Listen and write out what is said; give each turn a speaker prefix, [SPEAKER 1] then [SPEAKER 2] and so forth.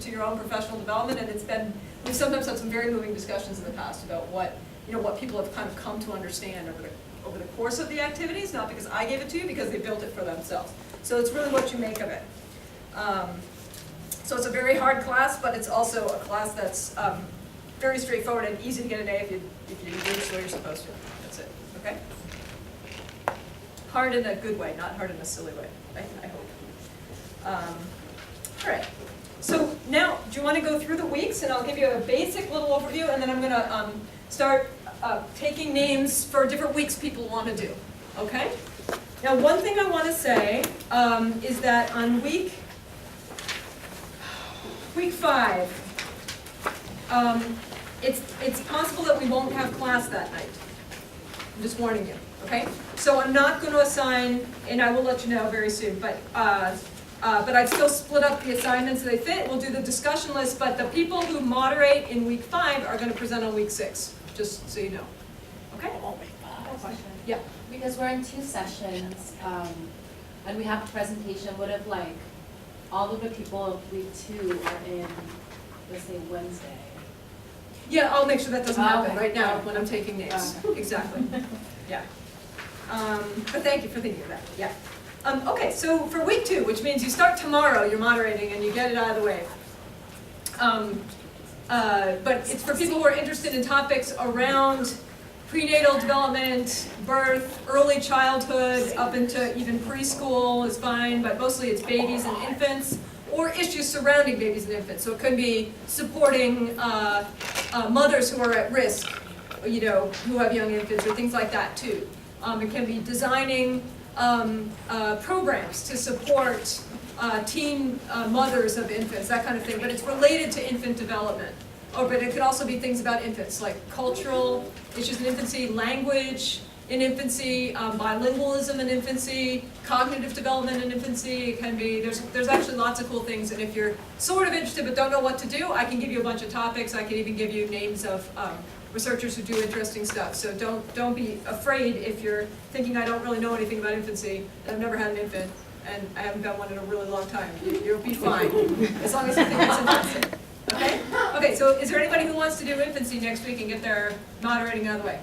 [SPEAKER 1] to your own professional development, and we've sometimes had some very moving discussions in the past about what people have kind of come to understand over the course of the activities, not because I gave it to you, because they built it for themselves. So it's really what you make of it. So it's a very hard class, but it's also a class that's very straightforward and easy to get an A if you do this the way you're supposed to. That's it, okay? Hard in a good way, not hard in a silly way, I hope. All right, so now, do you want to go through the weeks? And I'll give you a basic little overview, and then I'm going to start taking names for different weeks people want to do, okay? Now, one thing I want to say is that on week 5, it's possible that we won't have class that night. I'm just warning you, okay? So I'm not going to assign, and I will let you know very soon, but I've still split up the assignments so they fit. We'll do the discussion list, but the people who moderate in week 5 are going to present on week 6, just so you know. Okay?
[SPEAKER 2] Question.
[SPEAKER 1] Yeah.
[SPEAKER 2] Because we're in 2 sessions, and we have a presentation, what if like all of the people of week 2 are in, let's say, Wednesday?
[SPEAKER 1] Yeah, I'll make sure that doesn't happen
[SPEAKER 2] Okay.
[SPEAKER 1] right now when I'm taking names.
[SPEAKER 2] Okay.
[SPEAKER 1] Exactly. Yeah. But thank you for thinking of that. Yeah. Okay, so for week 2, which means you start tomorrow, you're moderating and you get it out of the way. But it's for people who are interested in topics around prenatal development, birth, early childhood, up into even preschool is fine, but mostly it's babies and infants, or issues surrounding babies and infants. So it could be supporting mothers who are at risk, who have young infants, or things like that too. It can be designing programs to support teen mothers of infants, that kind of thing, but it's related to infant development. But it could also be things about infants, like cultural issues in infancy, language in infancy, bilingualism in infancy, cognitive development in infancy. It can be, there's actually lots of cool things, and if you're sort of interested but don't know what to do, I can give you a bunch of topics. I can even give you names of researchers who do interesting stuff. So don't be afraid if you're thinking I don't really know anything about infancy, and I've never had an infant, and I haven't got one in a really long time. You'll be fine, as long as you think it's interesting. Okay? Okay, so is there anybody who wants to do infancy next week and get their moderating out of the way?